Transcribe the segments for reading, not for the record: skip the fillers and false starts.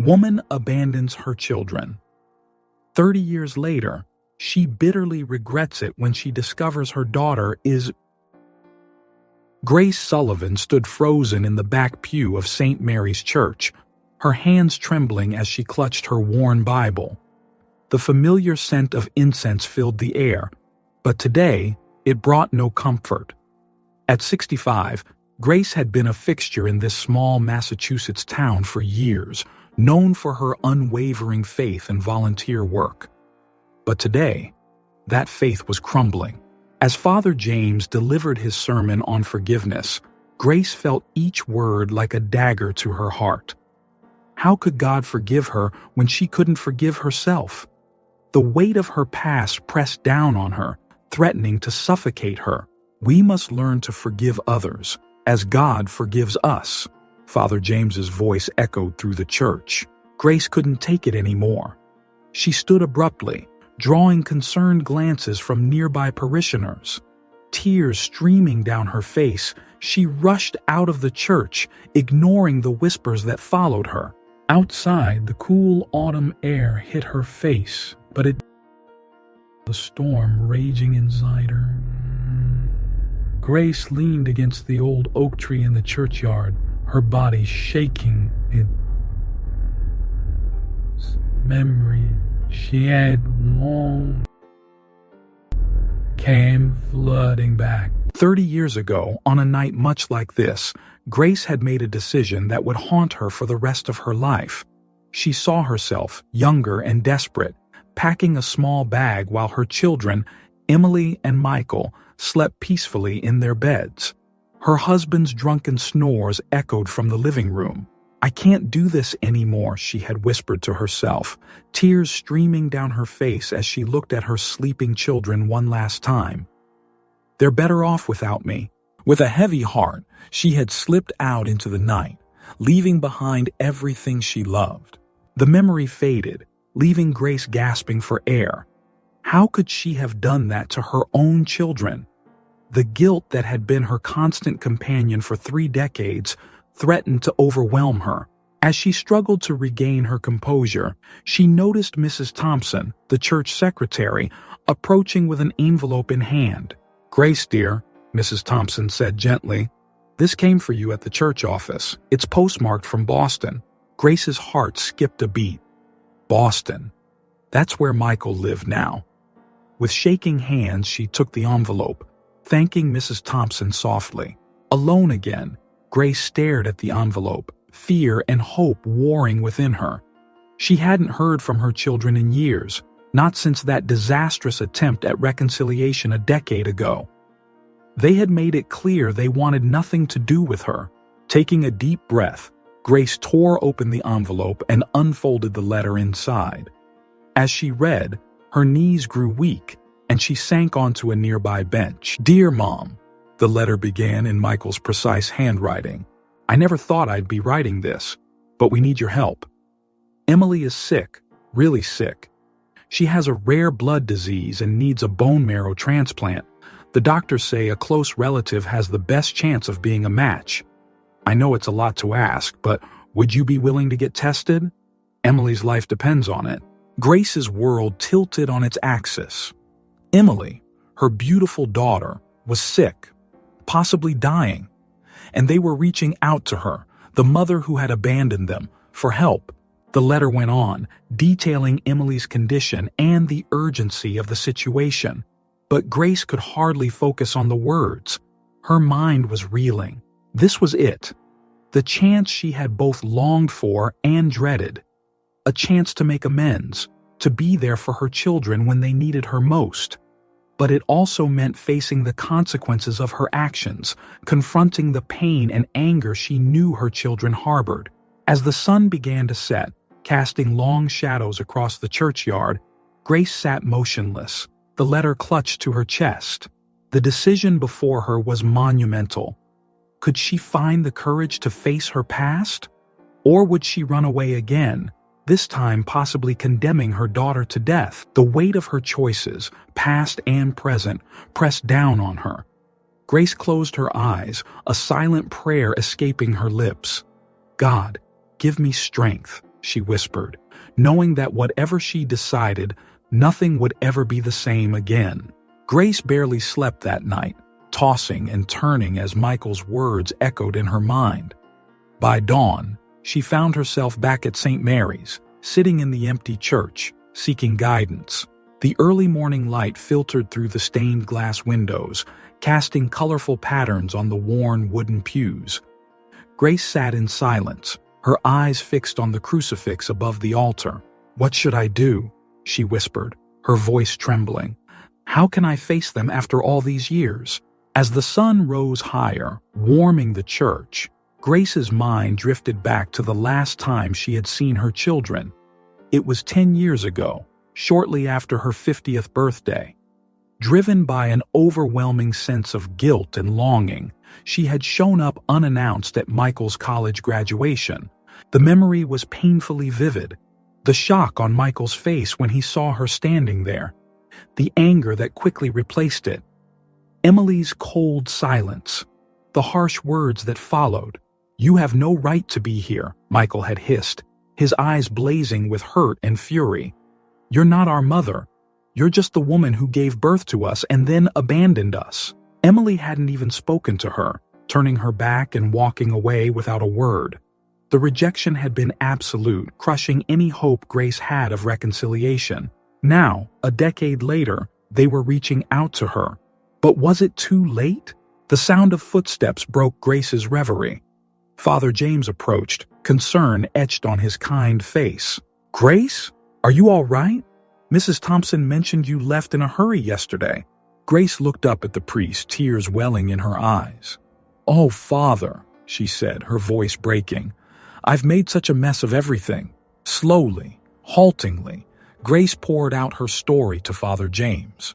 Woman abandons her children. 30 years later, she bitterly regrets it when she discovers her daughter is... Grace Sullivan stood frozen in the back pew of St. Mary's Church, her hands trembling as she clutched her worn Bible. The familiar scent of incense filled the air, but today it brought no comfort. At 65, Grace had been a fixture in this small Massachusetts town for years, known for her unwavering faith and volunteer work. But today, that faith was crumbling. As Father James delivered his sermon on forgiveness, Grace felt each word like a dagger to her heart. How could God forgive her when she couldn't forgive herself? The weight of her past pressed down on her, threatening to suffocate her. We must learn to forgive others, as God forgives us. Father James's voice echoed through the church. Grace couldn't take it anymore. She stood abruptly, drawing concerned glances from nearby parishioners. Tears streaming down her face, she rushed out of the church, ignoring the whispers that followed her. Outside, the cool autumn air hit her face, but the storm raging inside her. Grace leaned against the old oak tree in the churchyard, her body shaking in memory she had long came flooding back. 30 years ago, on a night much like this, Grace had made a decision that would haunt her for the rest of her life. She saw herself, younger and desperate, packing a small bag while her children, Emily and Michael, slept peacefully in their beds. Her husband's drunken snores echoed from the living room. "I can't do this anymore," she had whispered to herself, tears streaming down her face as she looked at her sleeping children one last time. "They're better off without me." With a heavy heart, she had slipped out into the night, leaving behind everything she loved. The memory faded, leaving Grace gasping for air. How could she have done that to her own children? The guilt that had been her constant companion for 3 decades threatened to overwhelm her. As she struggled to regain her composure, she noticed Mrs. Thompson, the church secretary, approaching with an envelope in hand. "Grace, dear," Mrs. Thompson said gently, "this came for you at the church office. It's postmarked from Boston." Grace's heart skipped a beat. Boston. That's where Michael lived now. With shaking hands, she took the envelope, thanking Mrs. Thompson softly. Alone again, Grace stared at the envelope, fear and hope warring within her. She hadn't heard from her children in years, not since that disastrous attempt at reconciliation a decade ago. They had made it clear they wanted nothing to do with her. Taking a deep breath, Grace tore open the envelope and unfolded the letter inside. As she read, her knees grew weak, and she sank onto a nearby bench. "Dear Mom," the letter began in Michael's precise handwriting. "I never thought I'd be writing this, but we need your help. Emily is sick, really sick. She has a rare blood disease and needs a bone marrow transplant. The doctors say a close relative has the best chance of being a match. I know it's a lot to ask, but would you be willing to get tested? Emily's life depends on it." Grace's world tilted on its axis. Emily, her beautiful daughter, was sick, possibly dying, and they were reaching out to her, the mother who had abandoned them, for help. The letter went on, detailing Emily's condition and the urgency of the situation. But Grace could hardly focus on the words. Her mind was reeling. This was it. The chance she had both longed for and dreaded. A chance to make amends, to be there for her children when they needed her most. But it also meant facing the consequences of her actions, confronting the pain and anger she knew her children harbored. As the sun began to set, casting long shadows across the churchyard, Grace sat motionless, the letter clutched to her chest. The decision before her was monumental. Could she find the courage to face her past? Or would she run away again, this time possibly condemning her daughter to death? The weight of her choices, past and present, pressed down on her. Grace closed her eyes, a silent prayer escaping her lips. "God, give me strength. she whispered, knowing that whatever she decided, nothing would ever be the same again. Grace barely slept that night, tossing and turning as Michael's words echoed in her mind. By dawn, she found herself back at St. Mary's, sitting in the empty church, seeking guidance. The early morning light filtered through the stained glass windows, casting colorful patterns on the worn wooden pews. Grace sat in silence, her eyes fixed on the crucifix above the altar. "What should I do?" she whispered, her voice trembling. "How can I face them after all these years?" As the sun rose higher, warming the church, Grace's mind drifted back to the last time she had seen her children. It was 10 years ago, shortly after her 50th birthday. Driven by an overwhelming sense of guilt and longing, she had shown up unannounced at Michael's college graduation. The memory was painfully vivid. The shock on Michael's face when he saw her standing there. The anger that quickly replaced it. Emily's cold silence. The harsh words that followed. "You have no right to be here," Michael had hissed, his eyes blazing with hurt and fury. "You're not our mother. You're just the woman who gave birth to us and then abandoned us." Emily hadn't even spoken to her, turning her back and walking away without a word. The rejection had been absolute, crushing any hope Grace had of reconciliation. Now, a decade later, they were reaching out to her. But was it too late? The sound of footsteps broke Grace's reverie. Father James approached, concern etched on his kind face. "Grace? Are you all right? Mrs. Thompson mentioned you left in a hurry yesterday." Grace looked up at the priest, tears welling in her eyes. "Oh, Father," she said, her voice breaking. "I've made such a mess of everything." Slowly, haltingly, Grace poured out her story to Father James.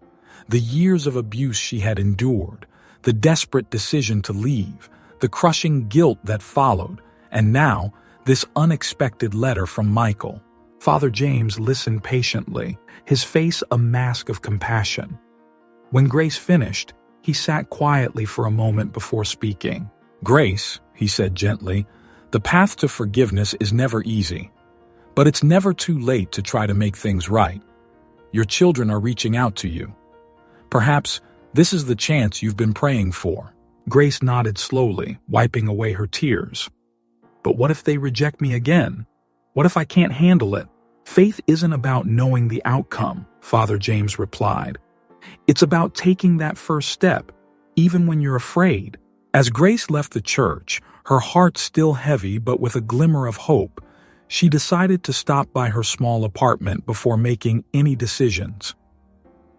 The years of abuse she had endured, the desperate decision to leave, the crushing guilt that followed, and now, this unexpected letter from Michael. Father James listened patiently, his face a mask of compassion. When Grace finished, he sat quietly for a moment before speaking. "Grace," he said gently, "the path to forgiveness is never easy. But it's never too late to try to make things right. Your children are reaching out to you. Perhaps this is the chance you've been praying for." Grace nodded slowly, wiping away her tears. "But what if they reject me again? What if I can't handle it?" "Faith isn't about knowing the outcome," Father James replied. "It's about taking that first step, even when you're afraid." As Grace left the church, her heart still heavy but with a glimmer of hope, she decided to stop by her small apartment before making any decisions.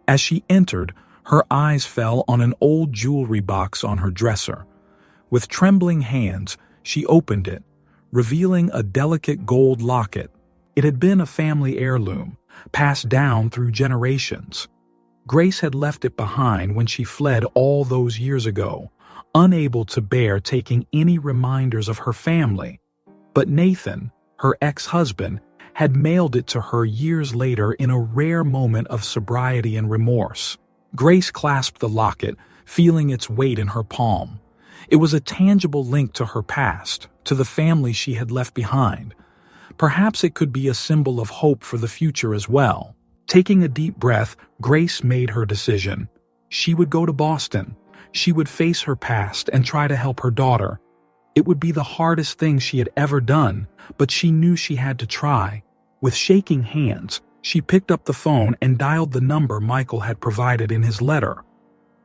As she entered, her eyes fell on an old jewelry box on her dresser. With trembling hands, she opened it, revealing a delicate gold locket. It had been a family heirloom, passed down through generations. Grace had left it behind when she fled all those years ago, unable to bear taking any reminders of her family. But Nathan, her ex-husband, had mailed it to her years later in a rare moment of sobriety and remorse. Grace clasped the locket, feeling its weight in her palm. It was a tangible link to her past, to the family she had left behind. Perhaps it could be a symbol of hope for the future as well. Taking a deep breath, Grace made her decision. She would go to Boston. She would face her past and try to help her daughter. It would be the hardest thing she had ever done, but she knew she had to try. With shaking hands, she picked up the phone and dialed the number Michael had provided in his letter.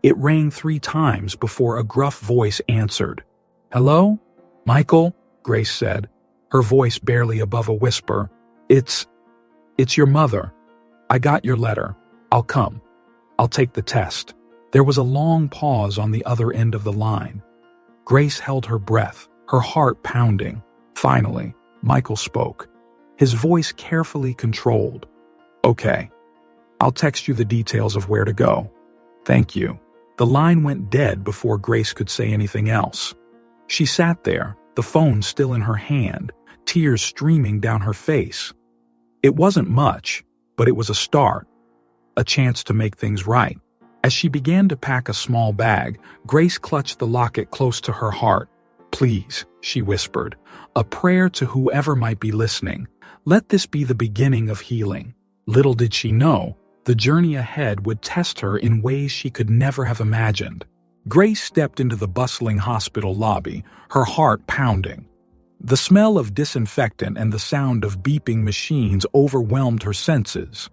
It rang 3 times before a gruff voice answered. "Hello? Michael?" Grace said, her voice barely above a whisper. It's your mother. I got your letter. I'll come. I'll take the test." There was a long pause on the other end of the line. Grace held her breath, her heart pounding. Finally, Michael spoke, his voice carefully controlled. "Okay. I'll text you the details of where to go. Thank you." The line went dead before Grace could say anything else. She sat there, the phone still in her hand, tears streaming down her face. It wasn't much, but it was a start, a chance to make things right. As she began to pack a small bag, Grace clutched the locket close to her heart. "Please," she whispered, a prayer to whoever might be listening, Let this be the beginning of healing. Little did she know, the journey ahead would test her in ways she could never have imagined. Grace stepped into the bustling hospital lobby, her heart pounding. The smell of disinfectant and the sound of beeping machines overwhelmed her senses.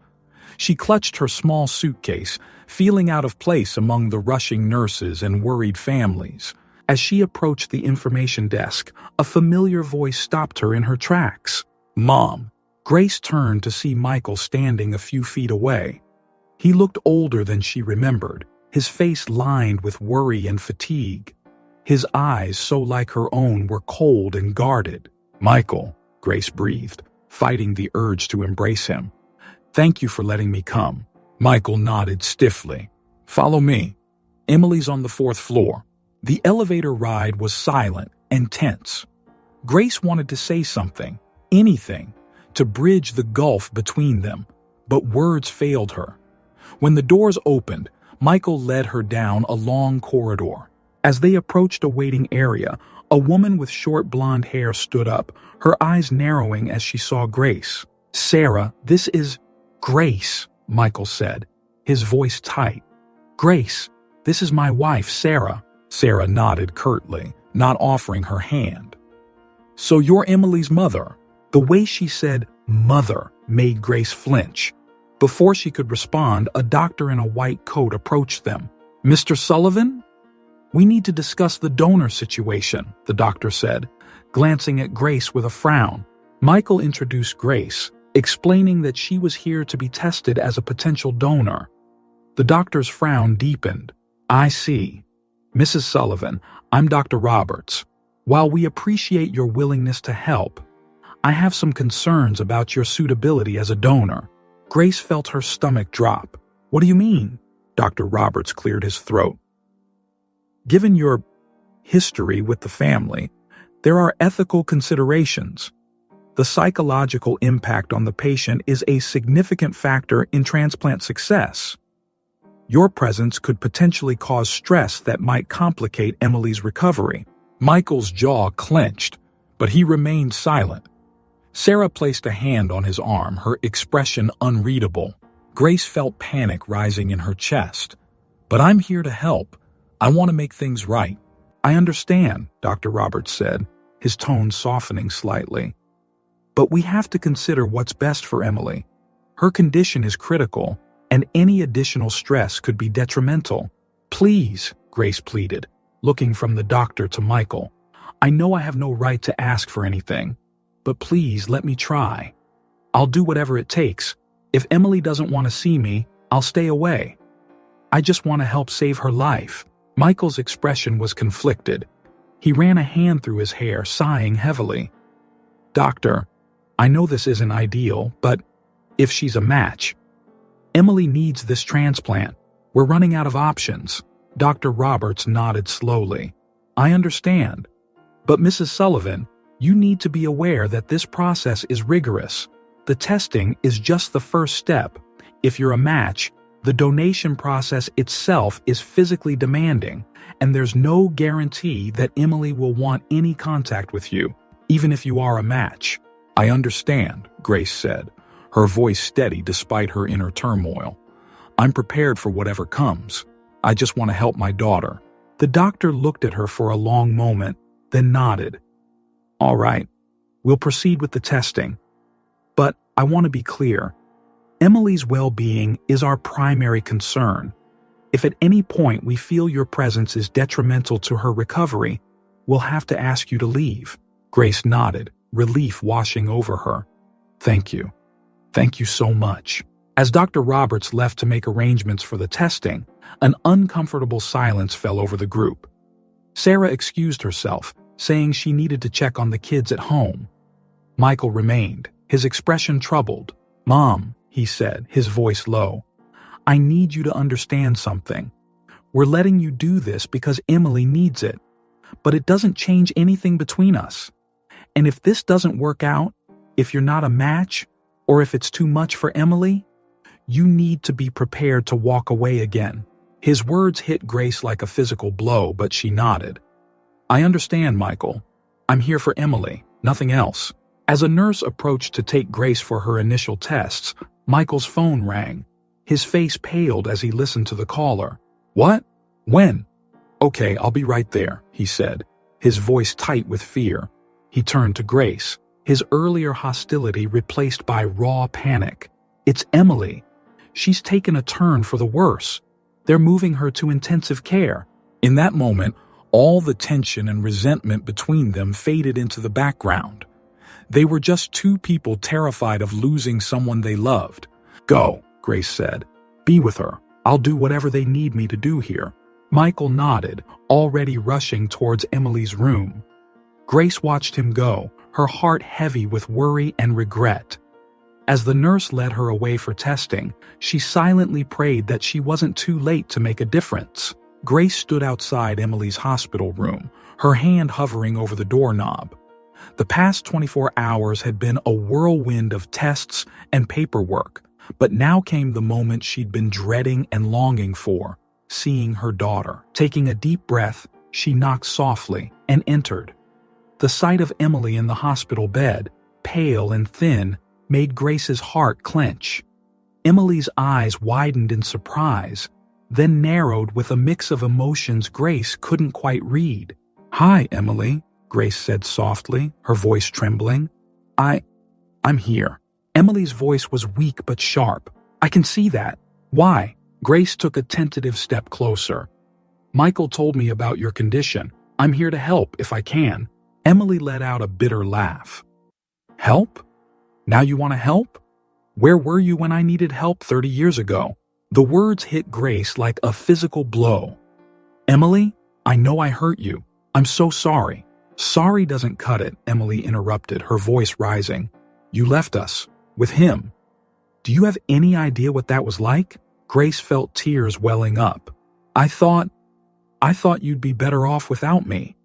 She clutched her small suitcase, feeling out of place among the rushing nurses and worried families. As she approached the information desk, a familiar voice stopped her in her tracks. "Mom." Grace turned to see Michael standing a few feet away. He looked older than she remembered, his face lined with worry and fatigue. His eyes, so like her own, were cold and guarded. "Michael," Grace breathed, fighting the urge to embrace him. "Thank you for letting me come." Michael nodded stiffly. "Follow me. Emily's on the 4th floor." The elevator ride was silent and tense. Grace wanted to say something, anything, to bridge the gulf between them, but words failed her. When the doors opened, Michael led her down a long corridor. As they approached a waiting area, a woman with short blonde hair stood up, her eyes narrowing as she saw Grace. "Sarah, this is..." "Grace," Michael said, his voice tight. "Grace, this is my wife, Sarah." Sarah nodded curtly, not offering her hand. "So you're Emily's mother?" The way she said "mother" made Grace flinch. Before she could respond, a doctor in a white coat approached them. "Mr. Sullivan?" "We need to discuss the donor situation," the doctor said, glancing at Grace with a frown. Michael introduced Grace, explaining that she was here to be tested as a potential donor. The doctor's frown deepened. "I see. Mrs. Sullivan, I'm Dr. Roberts. While we appreciate your willingness to help, I have some concerns about your suitability as a donor." Grace felt her stomach drop. "What do you mean?" Dr. Roberts cleared his throat. "Given your history with the family, there are ethical considerations. The psychological impact on the patient is a significant factor in transplant success. Your presence could potentially cause stress that might complicate Emily's recovery." Michael's jaw clenched, but he remained silent. Sarah placed a hand on his arm, her expression unreadable. Grace felt panic rising in her chest. "But I'm here to help. I want to make things right." "I understand," Dr. Roberts said, his tone softening slightly. "But we have to consider what's best for Emily. Her condition is critical, and any additional stress could be detrimental." "Please," Grace pleaded, looking from the doctor to Michael. "I know I have no right to ask for anything, but please let me try. I'll do whatever it takes. If Emily doesn't want to see me, I'll stay away. I just want to help save her life." Michael's expression was conflicted. He ran a hand through his hair, sighing heavily. "Doctor, I know this isn't ideal, but if she's a match, Emily needs this transplant. We're running out of options." Dr. Roberts nodded slowly. "I understand. But Mrs. Sullivan, you need to be aware that this process is rigorous. The testing is just the first step. If you're a match, the donation process itself is physically demanding, and there's no guarantee that Emily will want any contact with you, even if you are a match." "I understand," Grace said, her voice steady despite her inner turmoil. "I'm prepared for whatever comes. I just want to help my daughter." The doctor looked at her for a long moment, then nodded. "All right, we'll proceed with the testing. But I want to be clear. Emily's well-being is our primary concern. If at any point we feel your presence is detrimental to her recovery, we'll have to ask you to leave." Grace nodded, relief washing over her. "Thank you. Thank you so much." As Dr. Roberts left to make arrangements for the testing, an uncomfortable silence fell over the group. Sarah excused herself, saying she needed to check on the kids at home. Michael remained, his expression troubled. "Mom," he said, his voice low, "I need you to understand something. We're letting you do this because Emily needs it, but it doesn't change anything between us. And if this doesn't work out, if you're not a match, or if it's too much for Emily, you need to be prepared to walk away again." His words hit Grace like a physical blow, but she nodded. "I understand, Michael. I'm here for Emily, nothing else." As a nurse approached to take Grace for her initial tests, Michael's phone rang. His face paled as he listened to the caller. "What? When?" "Okay, I'll be right there," he said, his voice tight with fear. He turned to Grace, his earlier hostility replaced by raw panic. "It's Emily. She's taken a turn for the worse. They're moving her to intensive care." In that moment, all the tension and resentment between them faded into the background. They were just two people terrified of losing someone they loved. "Go," Grace said. "Be with her. I'll do whatever they need me to do here." Michael nodded, already rushing towards Emily's room. Grace watched him go, her heart heavy with worry and regret. As the nurse led her away for testing, she silently prayed that she wasn't too late to make a difference. Grace stood outside Emily's hospital room, her hand hovering over the doorknob. The past 24 hours had been a whirlwind of tests and paperwork, but now came the moment she'd been dreading and longing for, seeing her daughter. Taking a deep breath, she knocked softly and entered. The sight of Emily in the hospital bed, pale and thin, made Grace's heart clench. Emily's eyes widened in surprise, then narrowed with a mix of emotions Grace couldn't quite read. "Hi, Emily," Grace said softly, her voice trembling. I'm here." Emily's voice was weak but sharp. "I can see that. Why?" Grace took a tentative step closer. "Michael told me about your condition. I'm here to help if I can." Emily let out a bitter laugh. "Help? Now you want to help? Where were you when I needed help 30 years ago?" The words hit Grace like a physical blow. "Emily, I know I hurt you. I'm so sorry." "Sorry doesn't cut it," Emily interrupted, her voice rising. "You left us. With him. Do you have any idea what that was like?" Grace felt tears welling up. I thought you'd be better off without me.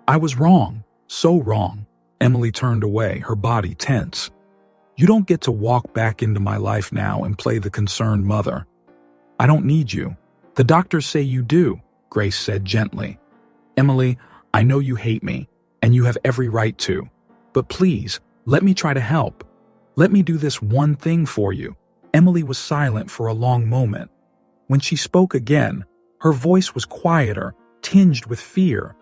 I was wrong. So wrong." Emily turned away, her body tense. "You don't get to walk back into my life now and play the concerned mother. I don't need you." "The doctors say you do," Grace said gently. "Emily, I know you hate me, and you have every right to. But please, let me try to help. Let me do this one thing for you." Emily was silent for a long moment. When she spoke again, her voice was quieter, tinged with fear.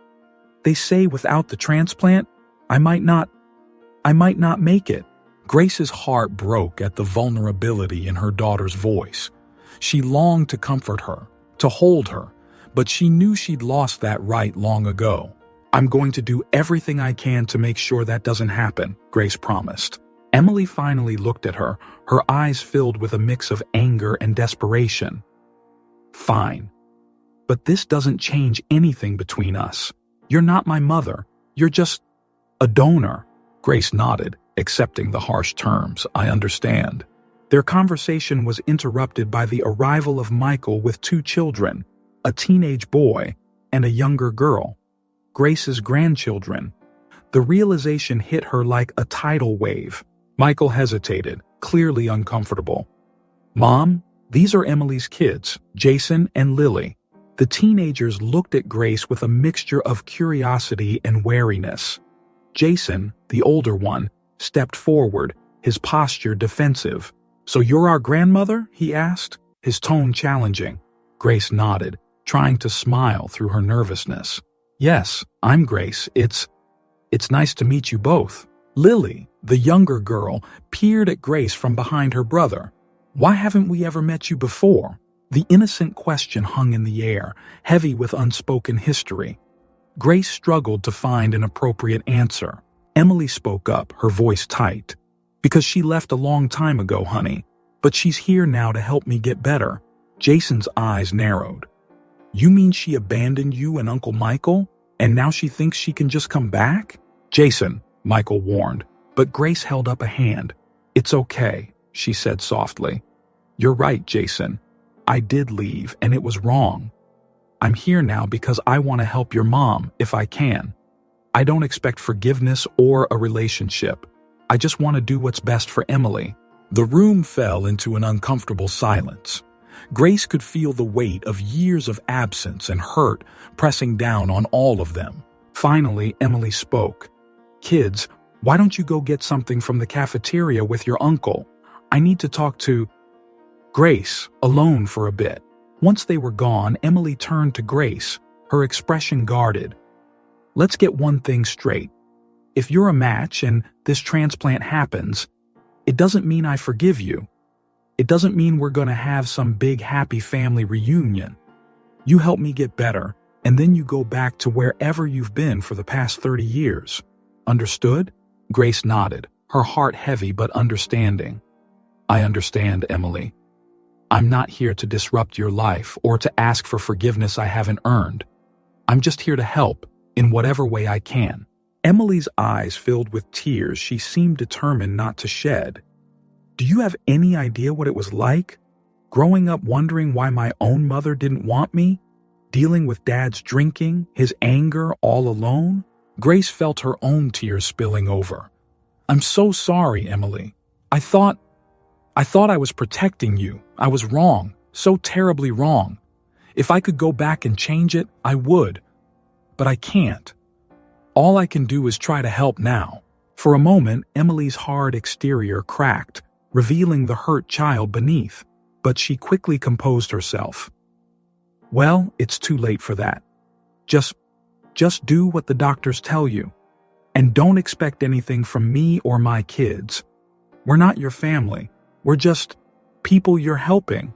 "They say without the transplant, I might not make it." Grace's heart broke at the vulnerability in her daughter's voice. She longed to comfort her, to hold her, but she knew she'd lost that right long ago. "I'm going to do everything I can to make sure that doesn't happen," Grace promised. Emily finally looked at her, her eyes filled with a mix of anger and desperation. "Fine. But this doesn't change anything between us. You're not my mother. You're just a donor." Grace nodded, accepting the harsh terms. "I understand." Their conversation was interrupted by the arrival of Michael with two children, a teenage boy and a younger girl, Grace's grandchildren. The realization hit her like a tidal wave. Michael hesitated, clearly uncomfortable. "Mom, these are Emily's kids, Jason and Lily." The teenagers looked at Grace with a mixture of curiosity and wariness. Jason, the older one, stepped forward, his posture defensive. "So you're our grandmother?" he asked, his tone challenging. Grace nodded, trying to smile through her nervousness. "Yes, I'm Grace. It's nice to meet you both." Lily, the younger girl, peered at Grace from behind her brother. "Why haven't we ever met you before?" The innocent question hung in the air, heavy with unspoken history. Grace struggled to find an appropriate answer. Emily spoke up, her voice tight. "Because she left a long time ago, honey. But she's here now to help me get better." Jason's eyes narrowed. "You mean she abandoned you and Uncle Michael, and now she thinks she can just come back?" "Jason," Michael warned, but Grace held up a hand. "It's okay," she said softly. "You're right, Jason. I did leave, and it was wrong. I'm here now because I want to help your mom, if I can. I don't expect forgiveness or a relationship. I just want to do what's best for Emily." The room fell into an uncomfortable silence. Grace could feel the weight of years of absence and hurt pressing down on all of them. Finally, Emily spoke. "Kids, Why don't you go get something from the cafeteria with your uncle? I need to talk to Grace alone for a bit. Once they were gone, Emily turned to Grace, her expression guarded. Let's get one thing straight. If you're a match and this transplant happens, it doesn't mean I forgive you. It doesn't mean we're going to have some big happy family reunion. You help me get better, and then you go back to wherever you've been for the past 30 years. Understood? Grace nodded, her heart heavy but understanding. I understand, Emily. I'm not here to disrupt your life or to ask for forgiveness I haven't earned. I'm just here to help in whatever way I can. Emily's eyes filled with tears she seemed determined not to shed. Do you have any idea what it was like? Growing up wondering why my own mother didn't want me? Dealing with Dad's drinking, his anger all alone? Grace felt her own tears spilling over. I'm so sorry, Emily. I thought I was protecting you. I was wrong, so terribly wrong. If I could go back and change it, I would. But I can't. All I can do is try to help now. For a moment, Emily's hard exterior cracked, revealing the hurt child beneath, but she quickly composed herself. Well, it's too late for that. Just do what the doctors tell you. And don't expect anything from me or my kids. We're not your family. We're just people you're helping.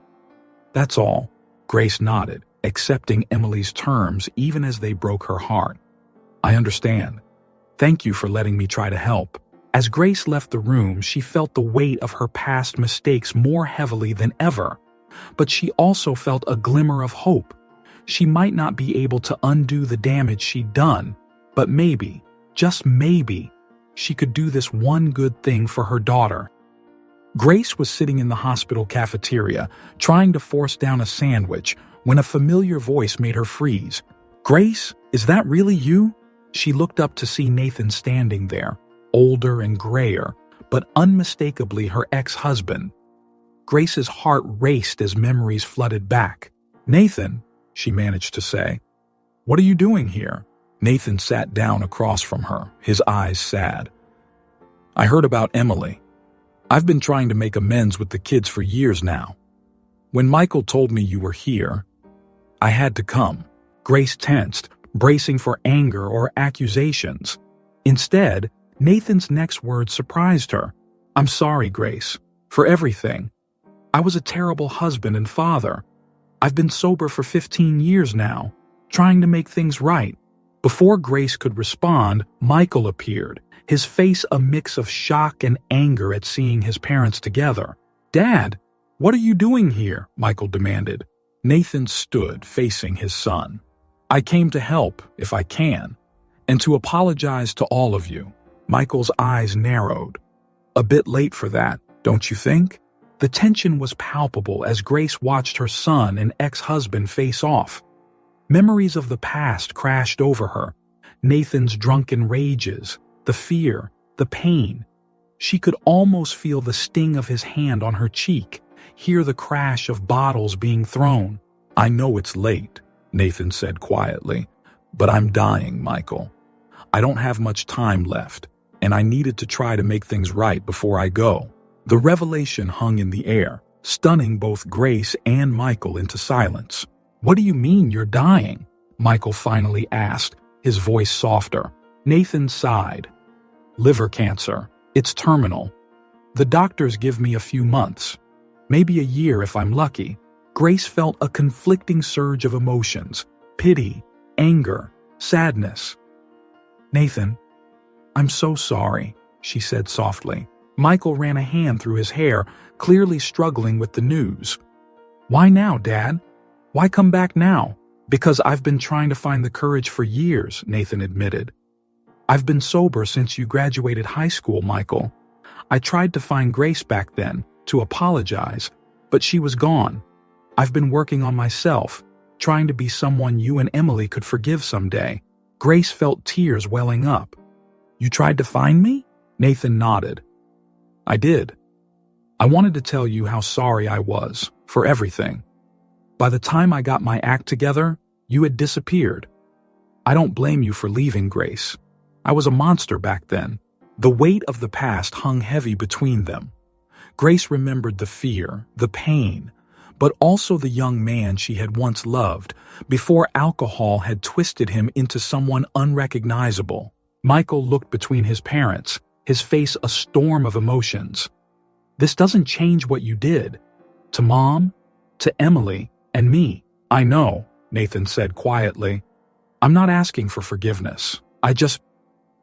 That's all. Grace nodded, accepting Emily's terms even as they broke her heart. I understand. Thank you for letting me try to help. As Grace left the room, she felt the weight of her past mistakes more heavily than ever. But she also felt a glimmer of hope. She might not be able to undo the damage she'd done, but maybe, just maybe, she could do this one good thing for her daughter. Grace was sitting in the hospital cafeteria, trying to force down a sandwich, when a familiar voice made her freeze. Grace, is that really you? She looked up to see Nathan standing there, older and grayer, but unmistakably her ex-husband. Grace's heart raced as memories flooded back. Nathan, she managed to say. What are you doing here? Nathan sat down across from her, his eyes sad. I heard about Emily. I've been trying to make amends with the kids for years now. When Michael told me you were here, I had to come. Grace tensed, bracing for anger or accusations. Instead, Nathan's next words surprised her. I'm sorry, Grace, for everything. I was a terrible husband and father. I've been sober for 15 years now, trying to make things right. Before Grace could respond, Michael appeared, his face a mix of shock and anger at seeing his parents together. Dad, what are you doing here? Michael demanded. Nathan stood, facing his son. I came to help, if I can, and to apologize to all of you. Michael's eyes narrowed. A bit late for that, don't you think? The tension was palpable as Grace watched her son and ex-husband face off. Memories of the past crashed over her. Nathan's drunken rages, the fear, the pain. She could almost feel the sting of his hand on her cheek, hear the crash of bottles being thrown. I know it's late, Nathan said quietly, but I'm dying, Michael. I don't have much time left, and I needed to try to make things right before I go. The revelation hung in the air, stunning both Grace and Michael into silence. What do you mean you're dying? Michael finally asked, his voice softer. Nathan sighed. Liver cancer. It's terminal. The doctors give me a few months, maybe a year if I'm lucky. Grace felt a conflicting surge of emotions, pity, anger, sadness. Nathan, I'm so sorry, she said softly. Michael ran a hand through his hair, clearly struggling with the news. Why now, Dad? Why come back now? Because I've been trying to find the courage for years, Nathan admitted. I've been sober since you graduated high school, Michael. I tried to find Grace back then, to apologize, but she was gone. I've been working on myself, trying to be someone you and Emily could forgive someday. Grace felt tears welling up. You tried to find me? Nathan nodded. I did. I wanted to tell you how sorry I was, for everything. By the time I got my act together, you had disappeared. I don't blame you for leaving, Grace. I was a monster back then, The weight of the past hung heavy between them. Grace remembered the fear, the pain, but also the young man she had once loved before alcohol had twisted him into someone unrecognizable. Michael looked between his parents, his face a storm of emotions. This doesn't change what you did. To Mom, to Emily, and me. I know, Nathan said quietly. I'm not asking for forgiveness.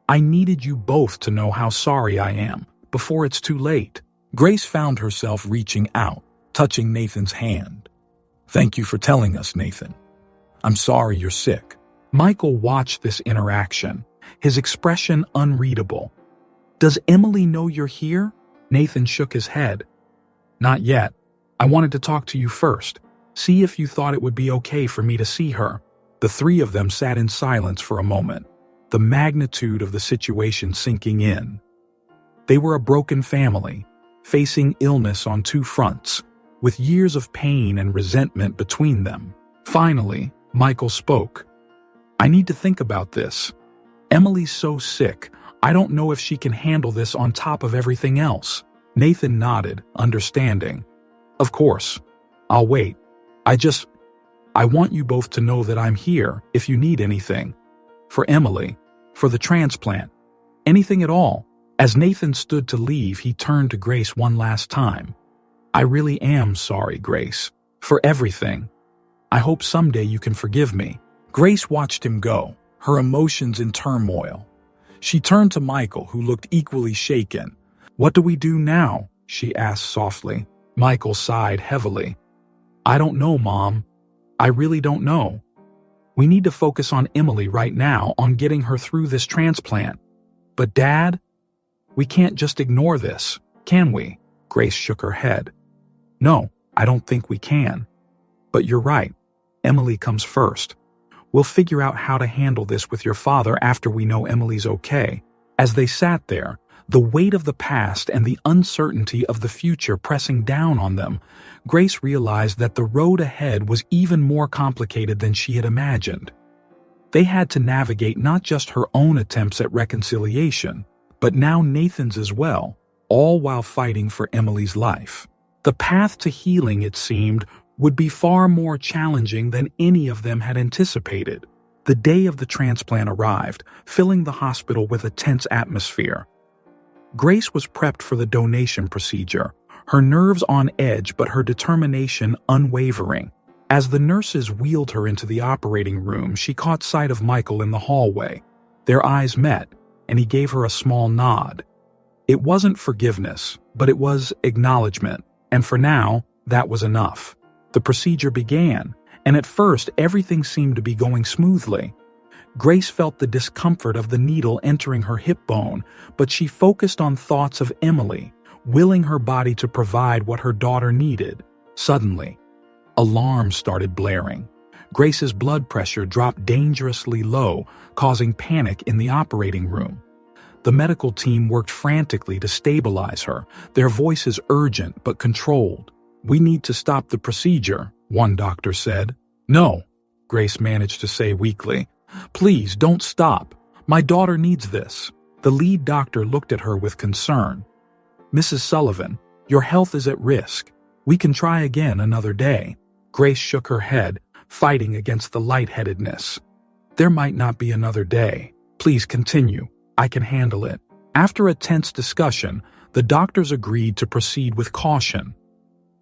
I needed you both to know how sorry I am before it's too late. Grace found herself reaching out, touching Nathan's hand. Thank you for telling us, Nathan. I'm sorry you're sick. Michael watched this interaction, his expression unreadable. Does Emily know you're here? Nathan shook his head. Not yet. I wanted to talk to you first. See if you thought it would be okay for me to see her. The three of them sat in silence for a moment, the magnitude of the situation sinking in. They were a broken family, facing illness on two fronts, with years of pain and resentment between them. Finally, Michael spoke. I need to think about this. Emily's so sick, I don't know if she can handle this on top of everything else. Nathan nodded, understanding. Of course. I'll wait. I want you both to know that I'm here if you need anything. For Emily, for the transplant, anything at all. As Nathan stood to leave, he turned to Grace one last time. I really am sorry, Grace, for everything. I hope someday you can forgive me. Grace watched him go, her emotions in turmoil. She turned to Michael, who looked equally shaken. What do we do now? She asked softly. Michael sighed heavily. I don't know, Mom. I really don't know. We need to focus on Emily right now, on getting her through this transplant. But Dad, we can't just ignore this, can we? Grace shook her head. No, I don't think we can. But you're right. Emily comes first. We'll figure out how to handle this with your father after we know Emily's okay. As they sat there, the weight of the past and the uncertainty of the future pressing down on them, Grace realized that the road ahead was even more complicated than she had imagined. They had to navigate not just her own attempts at reconciliation, but now Nathan's as well, all while fighting for Emily's life. The path to healing, it seemed, would be far more challenging than any of them had anticipated. The day of the transplant arrived, filling the hospital with a tense atmosphere. Grace was prepped for the donation procedure, her nerves on edge but her determination unwavering. As the nurses wheeled her into the operating room, she caught sight of Michael in the hallway. Their eyes met, and he gave her a small nod. It wasn't forgiveness, but it was acknowledgement, and for now, that was enough. The procedure began, and at first everything seemed to be going smoothly. Grace felt the discomfort of the needle entering her hip bone, but she focused on thoughts of Emily, willing her body to provide what her daughter needed. Suddenly, alarms started blaring. Grace's blood pressure dropped dangerously low, causing panic in the operating room. The medical team worked frantically to stabilize her, their voices urgent but controlled. We need to stop the procedure, one doctor said. No, Grace managed to say weakly. Please don't stop. My daughter needs this. The lead doctor looked at her with concern. Mrs. Sullivan, your health is at risk. We can try again another day. Grace shook her head, fighting against the lightheadedness. There might not be another day. Please continue. I can handle it. After a tense discussion, the doctors agreed to proceed with caution.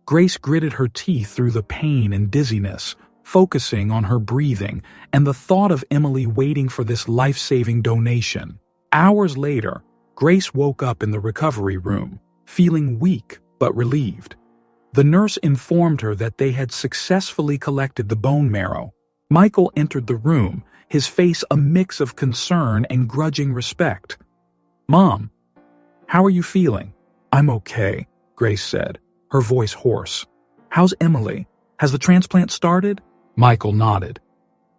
Grace gritted her teeth through the pain and dizziness, focusing on her breathing and the thought of Emily waiting for this life-saving donation. Hours later, Grace woke up in the recovery room, feeling weak but relieved. The nurse informed her that they had successfully collected the bone marrow. Michael entered the room, his face a mix of concern and grudging respect. Mom, how are you feeling? I'm okay, Grace said, her voice hoarse. How's Emily? Has the transplant started? Michael nodded.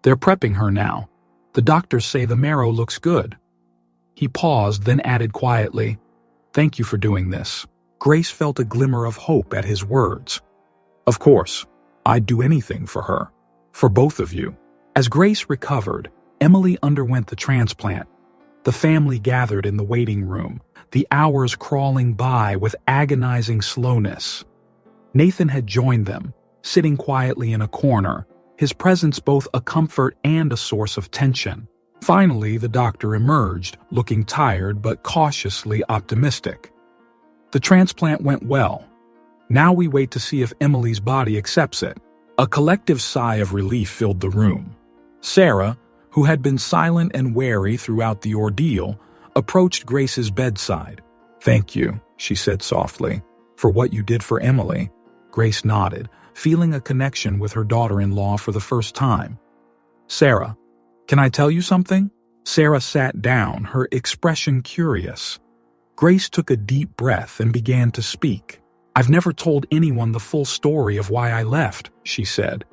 They're prepping her now. The doctors say the marrow looks good. He paused, then added quietly, Thank you for doing this. Grace felt a glimmer of hope at his words. Of course, I'd do anything for her. For both of you. As Grace recovered, Emily underwent the transplant. The family gathered in the waiting room, the hours crawling by with agonizing slowness. Nathan had joined them, sitting quietly in a corner, his presence both a comfort and a source of tension. Finally, the doctor emerged, looking tired but cautiously optimistic. The transplant went well. Now we wait to see if Emily's body accepts it. A collective sigh of relief filled the room. Sarah, who had been silent and wary throughout the ordeal, approached Grace's bedside. "Thank you," she said softly, "for what you did for Emily." Grace nodded, feeling a connection with her daughter-in-law for the first time. "Sarah, can I tell you something?" Sarah sat down, her expression curious. Grace took a deep breath and began to speak. "I've never told anyone the full story of why I left," she said.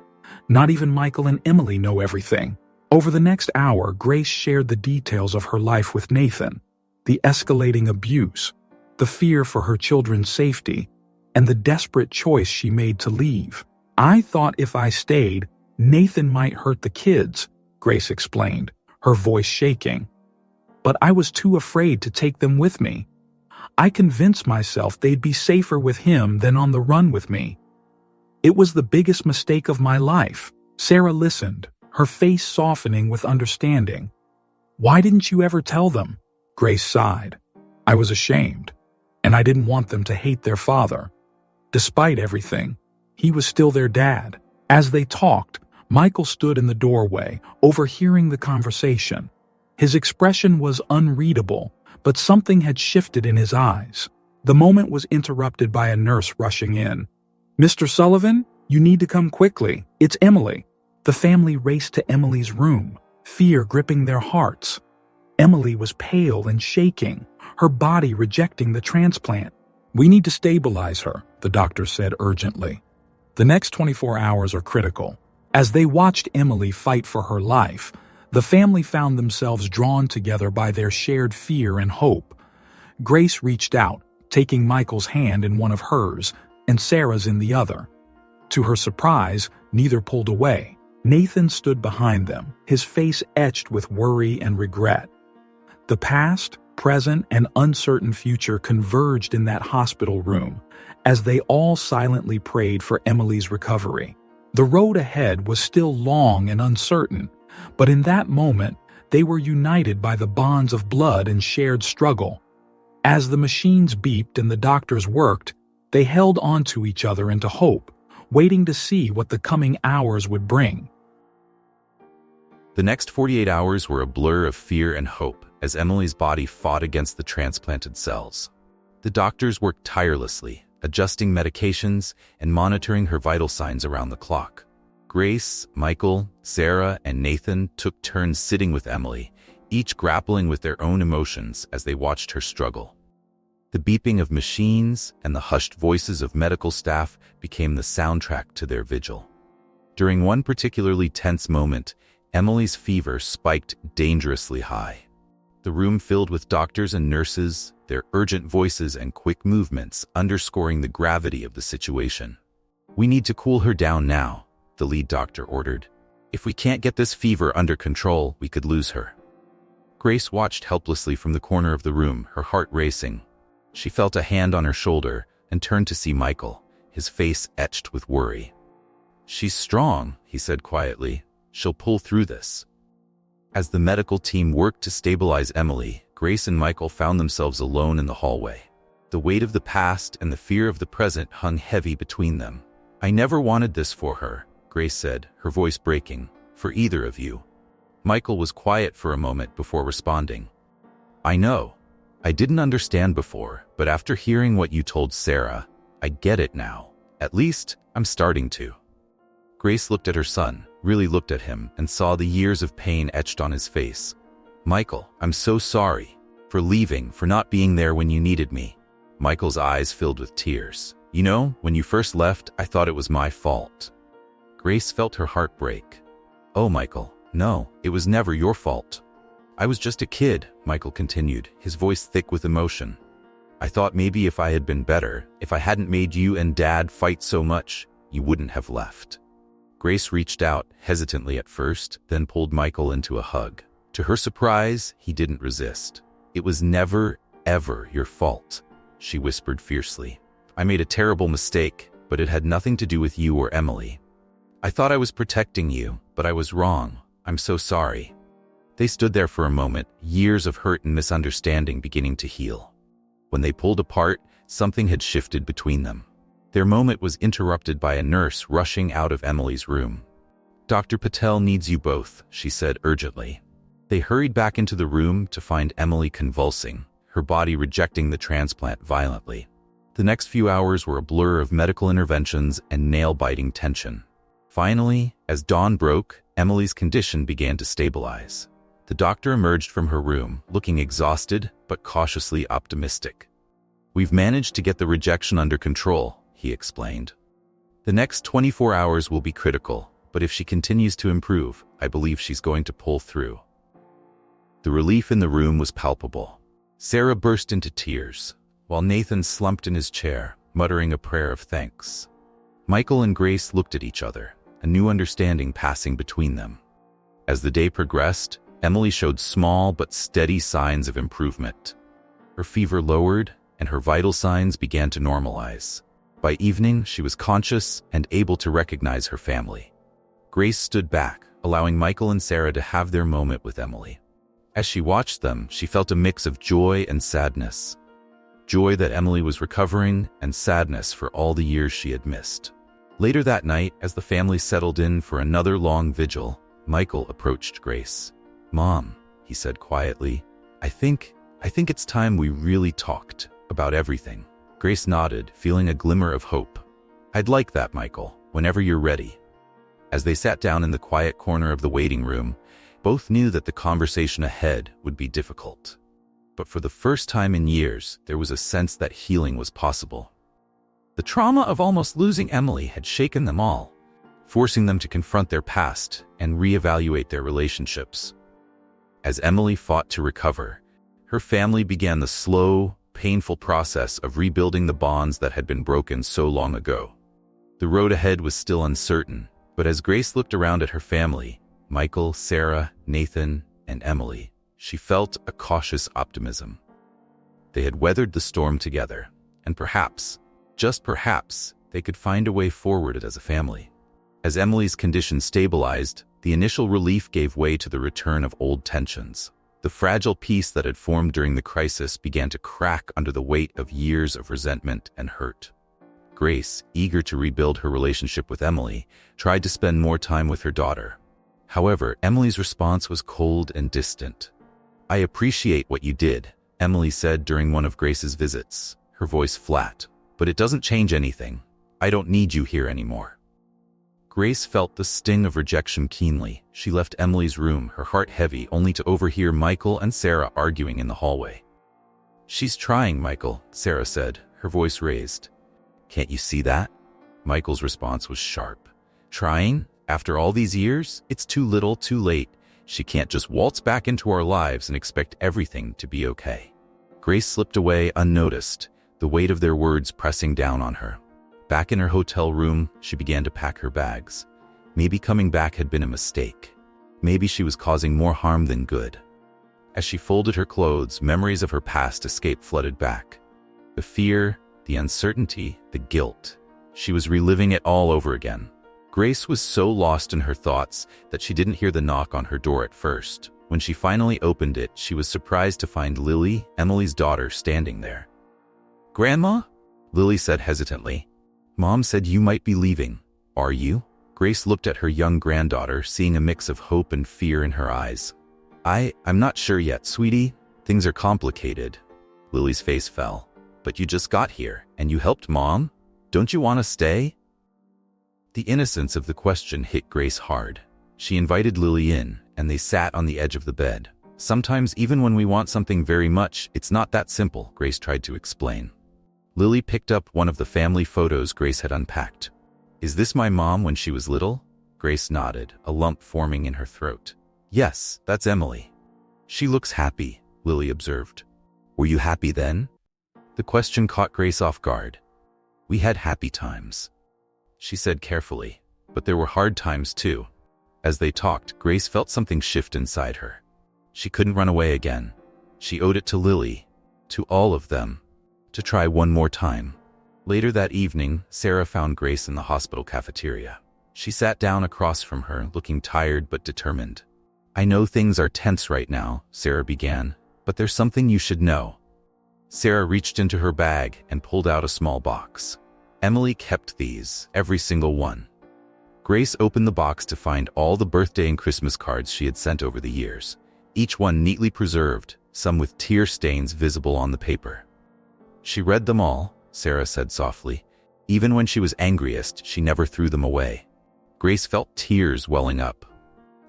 "Not even Michael and Emily know everything." Over the next hour, Grace shared the details of her life with Nathan, the escalating abuse, the fear for her children's safety, and the desperate choice she made to leave. "I thought if I stayed, Nathan might hurt the kids," Grace explained, her voice shaking. "But I was too afraid to take them with me. I convinced myself they'd be safer with him than on the run with me. It was the biggest mistake of my life." Sarah listened, her face softening with understanding. "Why didn't you ever tell them?" Grace sighed. "I was ashamed, and I didn't want them to hate their father. Despite everything, he was still their dad." As they talked, Michael stood in the doorway, overhearing the conversation. His expression was unreadable, but something had shifted in his eyes. The moment was interrupted by a nurse rushing in. "Mr. Sullivan, you need to come quickly. It's Emily." The family raced to Emily's room, fear gripping their hearts. Emily was pale and shaking, her body rejecting the transplant. "We need to stabilize her," the doctor said urgently. "The next 24 hours are critical." As they watched Emily fight for her life, the family found themselves drawn together by their shared fear and hope. Grace reached out, taking Michael's hand in one of hers and Sarah's in the other. To her surprise, neither pulled away. Nathan stood behind them, his face etched with worry and regret. The past, present, and uncertain future converged in that hospital room as they all silently prayed for Emily's recovery. The road ahead was still long and uncertain, but in that moment, they were united by the bonds of blood and shared struggle. As the machines beeped and the doctors worked, they held on to each other into hope, waiting to see what the coming hours would bring. The next 48 hours were a blur of fear and hope as Emily's body fought against the transplanted cells. The doctors worked tirelessly, adjusting medications and monitoring her vital signs around the clock. Grace, Michael, Sarah, and Nathan took turns sitting with Emily, each grappling with their own emotions as they watched her struggle. The beeping of machines and the hushed voices of medical staff became the soundtrack to their vigil. During one particularly tense moment, Emily's fever spiked dangerously high. The room filled with doctors and nurses, their urgent voices and quick movements underscoring the gravity of the situation. "We need to cool her down now," the lead doctor ordered. "If we can't get this fever under control, we could lose her." Grace watched helplessly from the corner of the room, her heart racing. She felt a hand on her shoulder and turned to see Michael, his face etched with worry. "She's strong," he said quietly. "She'll pull through this." As the medical team worked to stabilize Emily, Grace and Michael found themselves alone in the hallway. The weight of the past and the fear of the present hung heavy between them. "I never wanted this for her," Grace said, her voice breaking, "for either of you." Michael was quiet for a moment before responding. "I know. I didn't understand before, but after hearing what you told Sarah, I get it now. At least, I'm starting to." Grace looked at her son, really looked at him, and saw the years of pain etched on his face. "Michael, I'm so sorry. For leaving, for not being there when you needed me." Michael's eyes filled with tears. "You know, when you first left, I thought it was my fault." Grace felt her heart break. "Oh, Michael, no, it was never your fault." "I was just a kid," Michael continued, his voice thick with emotion. "I thought maybe if I had been better, if I hadn't made you and Dad fight so much, you wouldn't have left." Grace reached out, hesitantly at first, then pulled Michael into a hug. To her surprise, he didn't resist. "It was never, ever your fault," she whispered fiercely. "I made a terrible mistake, but it had nothing to do with you or Emily. I thought I was protecting you, but I was wrong. I'm so sorry." They stood there for a moment, years of hurt and misunderstanding beginning to heal. When they pulled apart, something had shifted between them. Their moment was interrupted by a nurse rushing out of Emily's room. "Dr. Patel needs you both," she said urgently. They hurried back into the room to find Emily convulsing, her body rejecting the transplant violently. The next few hours were a blur of medical interventions and nail-biting tension. Finally, as dawn broke, Emily's condition began to stabilize. The doctor emerged from her room, looking exhausted but cautiously optimistic. "We've managed to get the rejection under control," he explained. "The next 24 hours will be critical, but if she continues to improve, I believe she's going to pull through." The relief in the room was palpable. Sarah burst into tears, while Nathan slumped in his chair, muttering a prayer of thanks. Michael and Grace looked at each other, a new understanding passing between them. As the day progressed, Emily showed small but steady signs of improvement. Her fever lowered, and her vital signs began to normalize. By evening, she was conscious and able to recognize her family. Grace stood back, allowing Michael and Sarah to have their moment with Emily. As she watched them, she felt a mix of joy and sadness. Joy that Emily was recovering, and sadness for all the years she had missed. Later that night, as the family settled in for another long vigil, Michael approached Grace. "Mom," he said quietly, I think it's time we really talked about everything." Grace nodded, feeling a glimmer of hope. "I'd like that, Michael, whenever you're ready." As they sat down in the quiet corner of the waiting room, both knew that the conversation ahead would be difficult. But for the first time in years, there was a sense that healing was possible. The trauma of almost losing Emily had shaken them all, forcing them to confront their past and reevaluate their relationships. As Emily fought to recover, her family began the slow, painful process of rebuilding the bonds that had been broken so long ago. The road ahead was still uncertain, but as Grace looked around at her family, Michael, Sarah, Nathan, and Emily, she felt a cautious optimism. They had weathered the storm together, and perhaps, just perhaps, they could find a way forward as a family. As Emily's condition stabilized, the initial relief gave way to the return of old tensions. The fragile peace that had formed during the crisis began to crack under the weight of years of resentment and hurt. Grace, eager to rebuild her relationship with Emily, tried to spend more time with her daughter. However, Emily's response was cold and distant. "I appreciate what you did," Emily said during one of Grace's visits, her voice flat. "But it doesn't change anything. I don't need you here anymore." Grace felt the sting of rejection keenly. She left Emily's room, her heart heavy, only to overhear Michael and Sarah arguing in the hallway. "She's trying, Michael," Sarah said, her voice raised. "Can't you see that?" Michael's response was sharp. "Trying? After all these years? It's too little, too late. She can't just waltz back into our lives and expect everything to be okay." Grace slipped away unnoticed, the weight of their words pressing down on her. Back in her hotel room, she began to pack her bags. Maybe coming back had been a mistake. Maybe she was causing more harm than good. As she folded her clothes, memories of her past escape flooded back. The fear, the uncertainty, the guilt. She was reliving it all over again. Grace was so lost in her thoughts that she didn't hear the knock on her door at first. When she finally opened it, she was surprised to find Lily, Emily's daughter, standing there. "Grandma?" Lily said hesitantly. "Mom said you might be leaving. Are you?" Grace looked at her young granddaughter, seeing a mix of hope and fear in her eyes. I'm not sure yet, sweetie. Things are complicated." Lily's face fell. "But you just got here, and you helped Mom? Don't you want to stay?" The innocence of the question hit Grace hard. She invited Lily in, and they sat on the edge of the bed. "Sometimes even when we want something very much, it's not that simple," Grace tried to explain. Lily picked up one of the family photos Grace had unpacked. "Is this my mom when she was little?" Grace nodded, a lump forming in her throat. "Yes, that's Emily." "She looks happy," Lily observed. "Were you happy then?" The question caught Grace off guard. "We had happy times," she said carefully, "but there were hard times too." As they talked, Grace felt something shift inside her. She couldn't run away again. She owed it to Lily, to all of them, to try one more time. Later that evening, Sarah found Grace in the hospital cafeteria. She sat down across from her, looking tired but determined. "I know things are tense right now," Sarah began, "but there's something you should know." Sarah reached into her bag and pulled out a small box. Emily kept these, every single one. Grace opened the box to find all the birthday and Christmas cards she had sent over the years, each one neatly preserved, some with tear stains visible on the paper. "She read them all," Sarah said softly. "Even when she was angriest, she never threw them away." Grace felt tears welling up.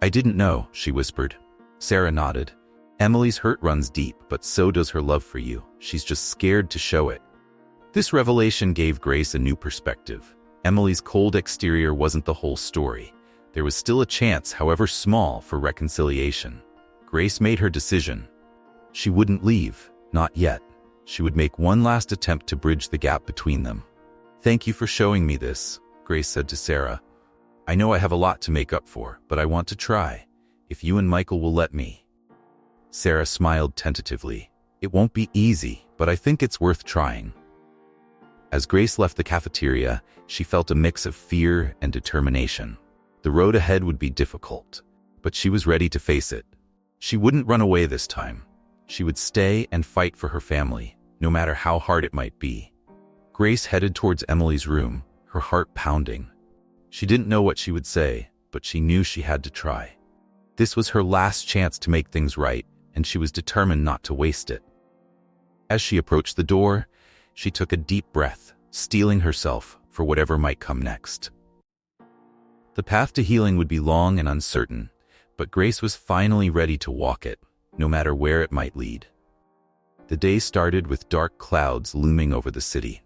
"I didn't know," she whispered. Sarah nodded. "Emily's hurt runs deep, but so does her love for you. She's just scared to show it." This revelation gave Grace a new perspective. Emily's cold exterior wasn't the whole story. There was still a chance, however small, for reconciliation. Grace made her decision. She wouldn't leave, not yet. She would make one last attempt to bridge the gap between them. "Thank you for showing me this," Grace said to Sarah. "I know I have a lot to make up for, but I want to try, if you and Michael will let me." Sarah smiled tentatively. "It won't be easy, but I think it's worth trying." As Grace left the cafeteria, she felt a mix of fear and determination. The road ahead would be difficult, but she was ready to face it. She wouldn't run away this time. She would stay and fight for her family, no matter how hard it might be. Grace headed towards Emily's room, her heart pounding. She didn't know what she would say, but she knew she had to try. This was her last chance to make things right, and she was determined not to waste it. As she approached the door, she took a deep breath, steeling herself for whatever might come next. The path to healing would be long and uncertain, but Grace was finally ready to walk it, no matter where it might lead. The day started with dark clouds looming over the city.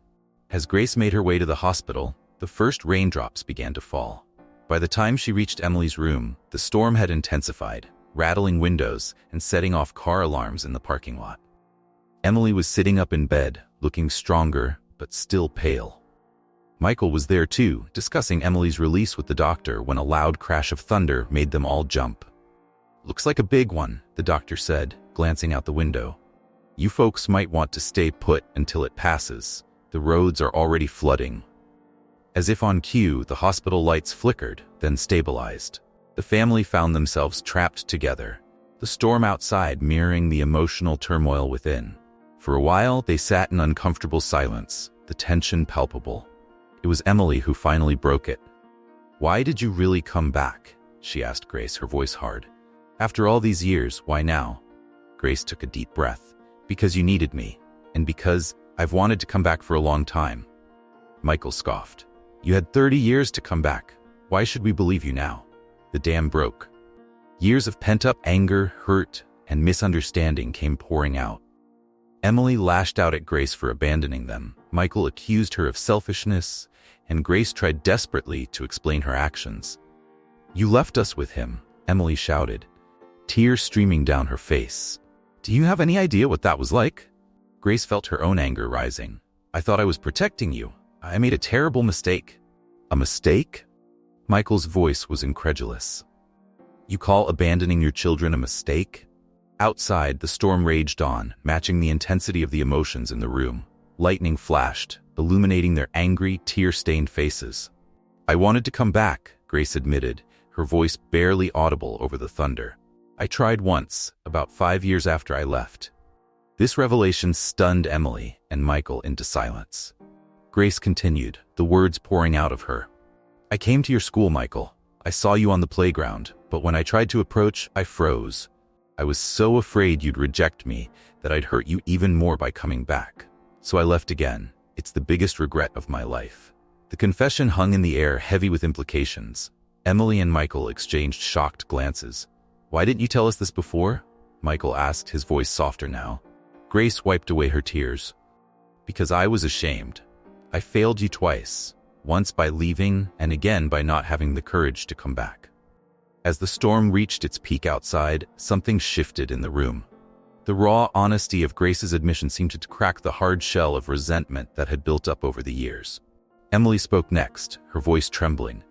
As Grace made her way to the hospital, the first raindrops began to fall. By the time she reached Emily's room, the storm had intensified, rattling windows and setting off car alarms in the parking lot. Emily was sitting up in bed, looking stronger, but still pale. Michael was there too, discussing Emily's release with the doctor when a loud crash of thunder made them all jump. "Looks like a big one," the doctor said, glancing out the window. "You folks might want to stay put until it passes. The roads are already flooding." As if on cue, the hospital lights flickered, then stabilized. The family found themselves trapped together, the storm outside mirroring the emotional turmoil within. For a while, they sat in uncomfortable silence, the tension palpable. It was Emily who finally broke it. "Why did you really come back?" she asked Grace, her voice hard. "After all these years, why now?" Grace took a deep breath. "Because you needed me, and because I've wanted to come back for a long time." Michael scoffed. "You had 30 years to come back. Why should we believe you now?" The dam broke. Years of pent-up anger, hurt, and misunderstanding came pouring out. Emily lashed out at Grace for abandoning them. Michael accused her of selfishness, and Grace tried desperately to explain her actions. "You left us with him," Emily shouted, tears streaming down her face. "Do you have any idea what that was like?" Grace felt her own anger rising. "I thought I was protecting you. I made a terrible mistake." "A mistake?" Michael's voice was incredulous. "You call abandoning your children a mistake?" Outside, the storm raged on, matching the intensity of the emotions in the room. Lightning flashed, illuminating their angry, tear-stained faces. "I wanted to come back," Grace admitted, her voice barely audible over the thunder. "I tried once, about 5 years after I left." This revelation stunned Emily and Michael into silence. Grace continued, the words pouring out of her. "I came to your school, Michael. I saw you on the playground, but when I tried to approach, I froze. I was so afraid you'd reject me that I'd hurt you even more by coming back. So I left again. It's the biggest regret of my life." The confession hung in the air, heavy with implications. Emily and Michael exchanged shocked glances. "Why didn't you tell us this before?" Michael asked, his voice softer now. Grace wiped away her tears. "Because I was ashamed. I failed you twice, once by leaving and again by not having the courage to come back." As the storm reached its peak outside, something shifted in the room. The raw honesty of Grace's admission seemed to crack the hard shell of resentment that had built up over the years. Emily spoke next, her voice trembling.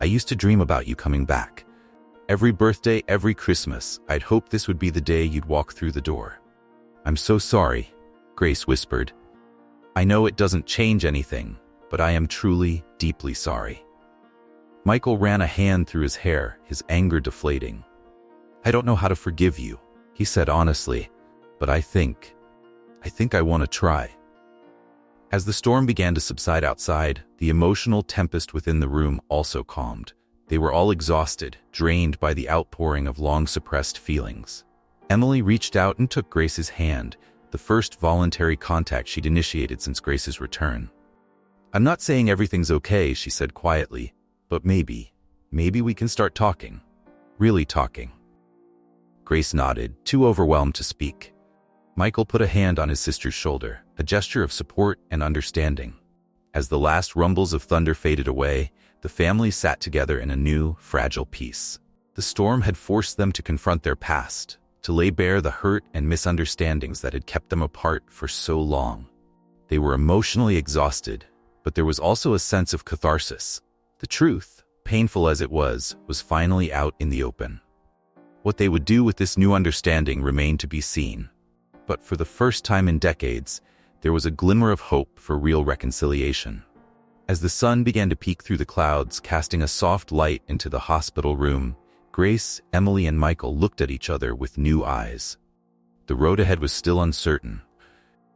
"I used to dream about you coming back. Every birthday, every Christmas, I'd hoped this would be the day you'd walk through the door. I'm so sorry, Grace whispered. I know it doesn't change anything, but I am truly, deeply sorry. Michael ran a hand through his hair, his anger deflating. I don't know how to forgive you, he said honestly, but I think I want to try. As the storm began to subside outside, the emotional tempest within the room also calmed. They were all exhausted, drained by the outpouring of long-suppressed feelings. Emily reached out and took Grace's hand, the first voluntary contact she'd initiated since Grace's return. I'm not saying everything's okay, she said quietly, but maybe we can start talking. Really talking. Grace nodded, too overwhelmed to speak. Michael put a hand on his sister's shoulder, a gesture of support and understanding. As the last rumbles of thunder faded away, the family sat together in a new, fragile peace. The storm had forced them to confront their past, to lay bare the hurt and misunderstandings that had kept them apart for so long. They were emotionally exhausted, but there was also a sense of catharsis. The truth, painful as it was finally out in the open. What they would do with this new understanding remained to be seen. But for the first time in decades, there was a glimmer of hope for real reconciliation. As the sun began to peek through the clouds, casting a soft light into the hospital room, Grace, Emily, and Michael looked at each other with new eyes. The road ahead was still uncertain,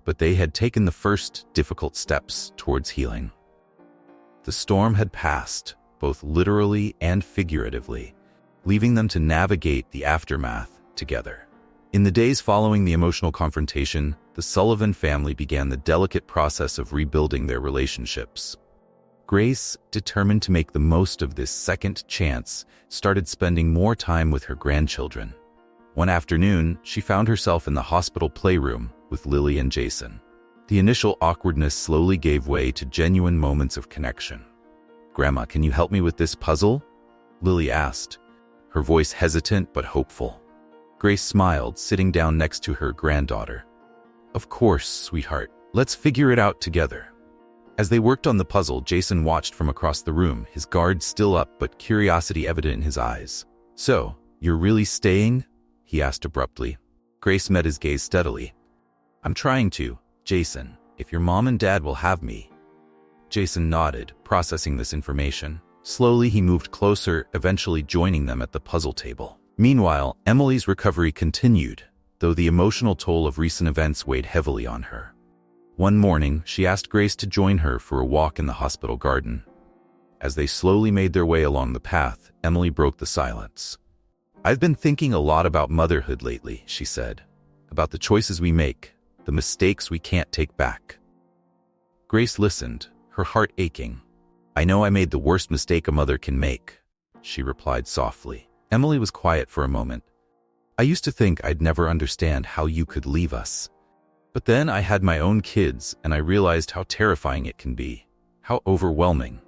but they had taken the first difficult steps towards healing. The storm had passed, both literally and figuratively, leaving them to navigate the aftermath together. In the days following the emotional confrontation, the Sullivan family began the delicate process of rebuilding their relationships. Grace, determined to make the most of this second chance, started spending more time with her grandchildren. One afternoon, she found herself in the hospital playroom with Lily and Jason. The initial awkwardness slowly gave way to genuine moments of connection. "Grandma, can you help me with this puzzle?" Lily asked, her voice hesitant but hopeful. Grace smiled, sitting down next to her granddaughter. "Of course, sweetheart. Let's figure it out together." As they worked on the puzzle, Jason watched from across the room, his guard still up but curiosity evident in his eyes. "So, you're really staying?" he asked abruptly. Grace met his gaze steadily. "I'm trying to, Jason, if your mom and dad will have me." Jason nodded, processing this information. Slowly, he moved closer, eventually joining them at the puzzle table. Meanwhile, Emily's recovery continued, though the emotional toll of recent events weighed heavily on her. One morning, she asked Grace to join her for a walk in the hospital garden. As they slowly made their way along the path, Emily broke the silence. "I've been thinking a lot about motherhood lately," she said. "About the choices we make, the mistakes we can't take back." Grace listened, her heart aching. "I know I made the worst mistake a mother can make," she replied softly. Emily was quiet for a moment. "I used to think I'd never understand how you could leave us. But then I had my own kids and I realized how terrifying it can be, how overwhelming."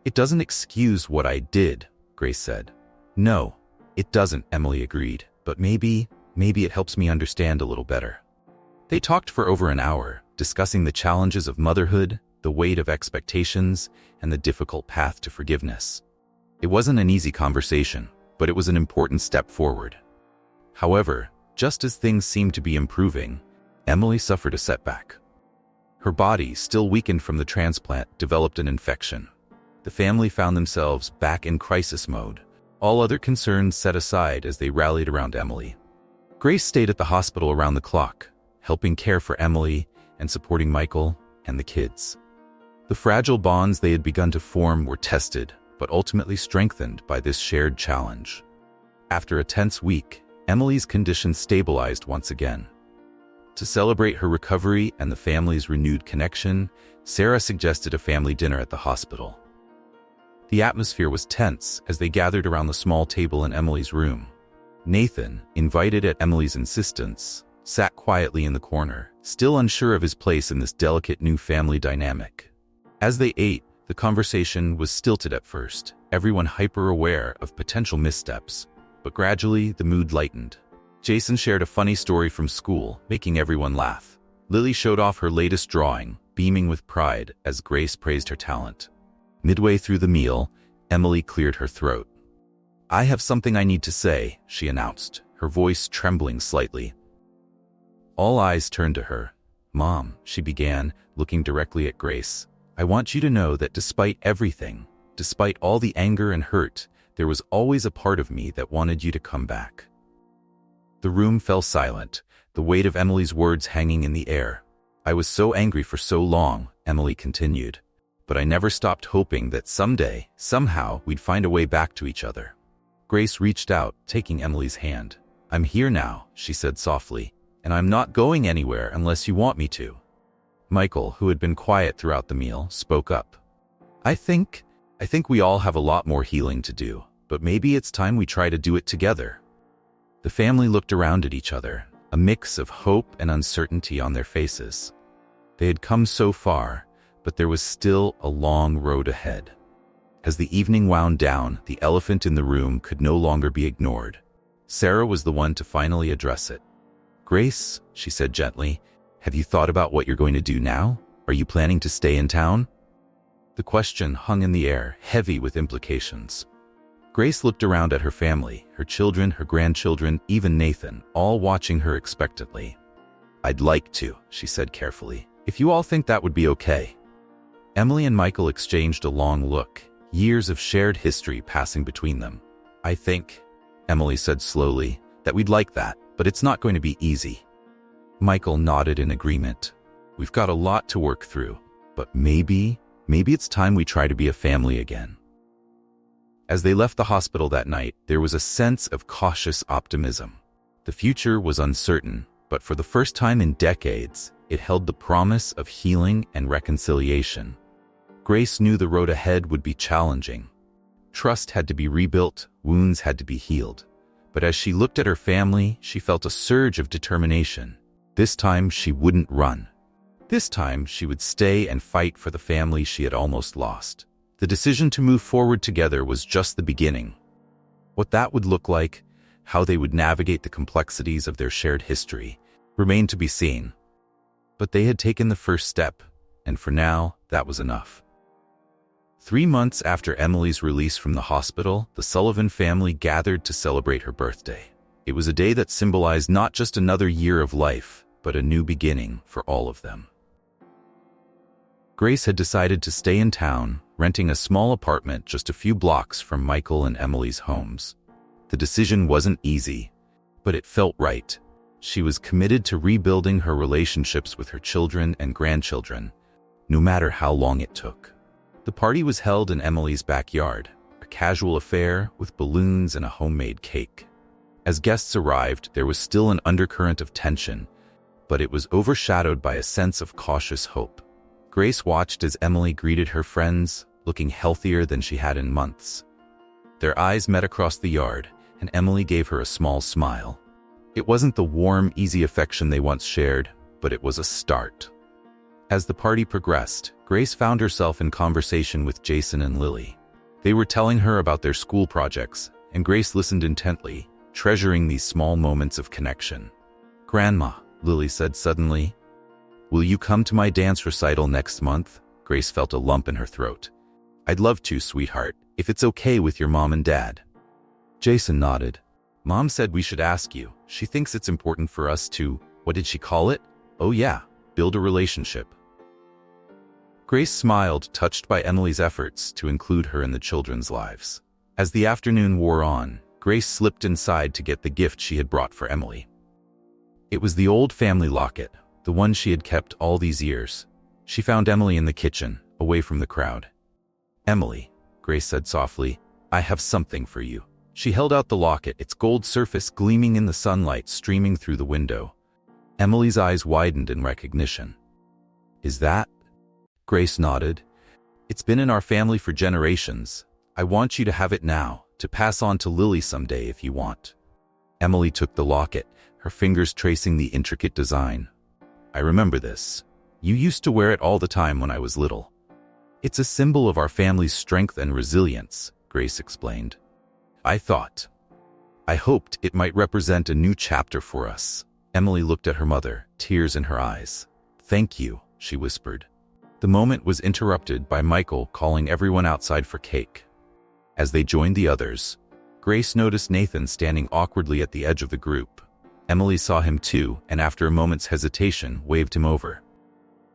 "It doesn't excuse what I did," Grace said. "No, it doesn't," Emily agreed, "but maybe it helps me understand a little better." They talked for over an hour, discussing the challenges of motherhood, the weight of expectations, and the difficult path to forgiveness. It wasn't an easy conversation, but it was an important step forward. However, just as things seemed to be improving, Emily suffered a setback. Her body, still weakened from the transplant, developed an infection. The family found themselves back in crisis mode, all other concerns set aside as they rallied around Emily. Grace stayed at the hospital around the clock, helping care for Emily and supporting Michael and the kids. The fragile bonds they had begun to form were tested, but ultimately strengthened by this shared challenge. After a tense week, Emily's condition stabilized once again. To celebrate her recovery and the family's renewed connection, Sarah suggested a family dinner at the hospital. The atmosphere was tense as they gathered around the small table in Emily's room. Nathan, invited at Emily's insistence, sat quietly in the corner, still unsure of his place in this delicate new family dynamic. As they ate, the conversation was stilted at first, everyone hyper-aware of potential missteps, but gradually the mood lightened. Jason shared a funny story from school, making everyone laugh. Lily showed off her latest drawing, beaming with pride as Grace praised her talent. Midway through the meal, Emily cleared her throat. I have something I need to say, she announced, her voice trembling slightly. All eyes turned to her. Mom, she began, looking directly at Grace. I want you to know that despite everything, despite all the anger and hurt, there was always a part of me that wanted you to come back. The room fell silent, the weight of Emily's words hanging in the air. I was so angry for so long, Emily continued, but I never stopped hoping that someday, somehow, we'd find a way back to each other. Grace reached out, taking Emily's hand. I'm here now, she said softly, and I'm not going anywhere unless you want me to. Michael, who had been quiet throughout the meal, spoke up. I think we all have a lot more healing to do, but maybe it's time we try to do it together. The family looked around at each other, a mix of hope and uncertainty on their faces. They had come so far, but there was still a long road ahead. As the evening wound down, the elephant in the room could no longer be ignored. Sarah was the one to finally address it. Grace, she said gently, have you thought about what you're going to do now? Are you planning to stay in town? The question hung in the air, heavy with implications. Grace looked around at her family, her children, her grandchildren, even Nathan, all watching her expectantly. I'd like to, she said carefully, if you all think that would be okay. Emily and Michael exchanged a long look, years of shared history passing between them. I think, Emily said slowly, that we'd like that, but it's not going to be easy. Michael nodded in agreement. We've got a lot to work through, but maybe it's time we try to be a family again. As they left the hospital that night, there was a sense of cautious optimism. The future was uncertain, but for the first time in decades, it held the promise of healing and reconciliation. Grace knew the road ahead would be challenging. Trust had to be rebuilt, wounds had to be healed. But as she looked at her family, she felt a surge of determination. This time, she wouldn't run. This time, she would stay and fight for the family she had almost lost. The decision to move forward together was just the beginning. What that would look like, how they would navigate the complexities of their shared history, remained to be seen. But they had taken the first step, and for now, that was enough. 3 months after Emily's release from the hospital, the Sullivan family gathered to celebrate her birthday. It was a day that symbolized not just another year of life, but a new beginning for all of them. Grace had decided to stay in town, renting a small apartment just a few blocks from Michael and Emily's homes. The decision wasn't easy, but it felt right. She was committed to rebuilding her relationships with her children and grandchildren, no matter how long it took. The party was held in Emily's backyard, a casual affair with balloons and a homemade cake. As guests arrived, there was still an undercurrent of tension, but it was overshadowed by a sense of cautious hope. Grace watched as Emily greeted her friends, looking healthier than she had in months. Their eyes met across the yard, and Emily gave her a small smile. It wasn't the warm, easy affection they once shared, but it was a start. As the party progressed, Grace found herself in conversation with Jason and Lily. They were telling her about their school projects, and Grace listened intently, treasuring these small moments of connection. Grandma, Lily said suddenly, will you come to my dance recital next month? Grace felt a lump in her throat. I'd love to, sweetheart, if it's okay with your mom and dad. Jason nodded. Mom said we should ask you. She thinks it's important for us to, what did she call it? Oh yeah, build a relationship. Grace smiled, touched by Emily's efforts to include her in the children's lives. As the afternoon wore on, Grace slipped inside to get the gift she had brought for Emily. It was the old family locket, the one she had kept all these years. She found Emily in the kitchen, away from the crowd. Emily, Grace said softly, I have something for you. She held out the locket, its gold surface gleaming in the sunlight streaming through the window. Emily's eyes widened in recognition. Is that? Grace nodded. It's been in our family for generations. I want you to have it now, to pass on to Lily someday if you want. Emily took the locket, her fingers tracing the intricate design. I remember this. You used to wear it all the time when I was little. It's a symbol of our family's strength and resilience, Grace explained. I hoped it might represent a new chapter for us. Emily looked at her mother, tears in her eyes. Thank you, she whispered. The moment was interrupted by Michael calling everyone outside for cake. As they joined the others, Grace noticed Nathan standing awkwardly at the edge of the group. Emily saw him too, and after a moment's hesitation, waved him over.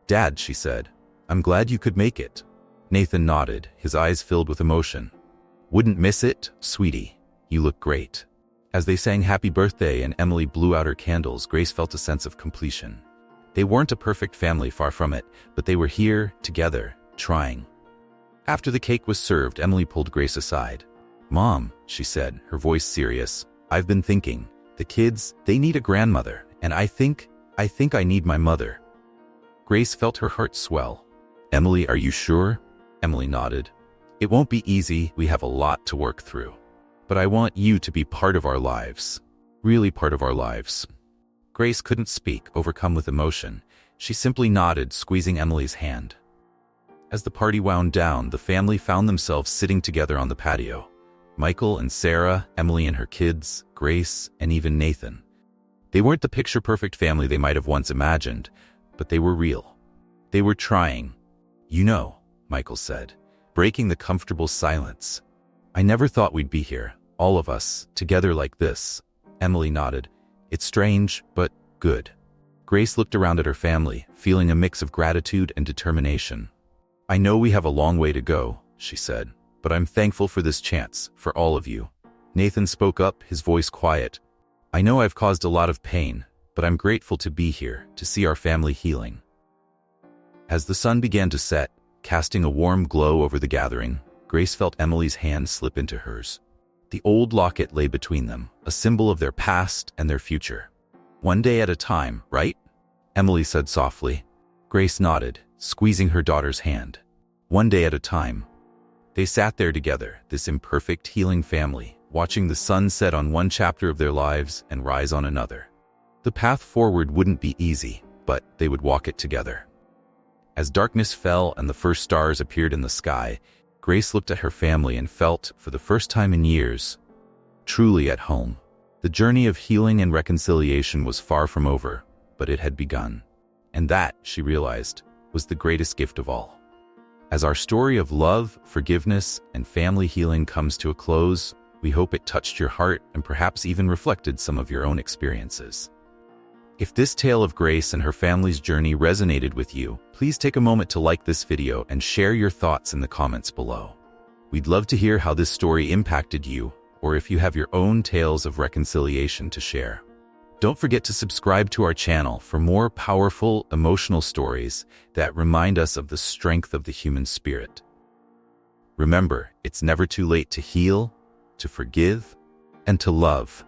"Dad," she said, "I'm glad you could make it." Nathan nodded, his eyes filled with emotion. "Wouldn't miss it, sweetie. You look great." As they sang happy birthday and Emily blew out her candles, Grace felt a sense of completion. They weren't a perfect family, far from it, but they were here, together, trying. After the cake was served, Emily pulled Grace aside. "Mom," she said, her voice serious, "I've been thinking. The kids, they need a grandmother, and I think I need my mother." Grace felt her heart swell. "Emily, are you sure?" Emily nodded. "It won't be easy, we have a lot to work through. But I want you to be part of our lives. Really part of our lives." Grace couldn't speak, overcome with emotion. She simply nodded, squeezing Emily's hand. As the party wound down, the family found themselves sitting together on the patio. Michael and Sarah, Emily and her kids, Grace, and even Nathan. They weren't the picture-perfect family they might have once imagined, but they were real. They were trying. "You know," Michael said, breaking the comfortable silence, "I never thought we'd be here, all of us, together like this." Emily nodded. "It's strange, but good." Grace looked around at her family, feeling a mix of gratitude and determination. "I know we have a long way to go," she said, "but I'm thankful for this chance, for all of you." Nathan spoke up, his voice quiet. "I know I've caused a lot of pain, but I'm grateful to be here, to see our family healing." As the sun began to set, casting a warm glow over the gathering, Grace felt Emily's hand slip into hers. The old locket lay between them, a symbol of their past and their future. "One day at a time, right?" Emily said softly. Grace nodded, squeezing her daughter's hand. "One day at a time." They sat there together, this imperfect, healing family, watching the sun set on one chapter of their lives and rise on another. The path forward wouldn't be easy, but they would walk it together. As darkness fell and the first stars appeared in the sky, Grace looked at her family and felt, for the first time in years, truly at home. The journey of healing and reconciliation was far from over, but it had begun. And that, she realized, was the greatest gift of all. As our story of love, forgiveness, and family healing comes to a close, we hope it touched your heart and perhaps even reflected some of your own experiences. If this tale of Grace and her family's journey resonated with you, please take a moment to like this video and share your thoughts in the comments below. We'd love to hear how this story impacted you, or if you have your own tales of reconciliation to share. Don't forget to subscribe to our channel for more powerful, emotional stories that remind us of the strength of the human spirit. Remember, it's never too late to heal, to forgive, and to love.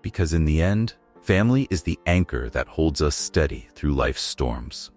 Because in the end, family is the anchor that holds us steady through life's storms.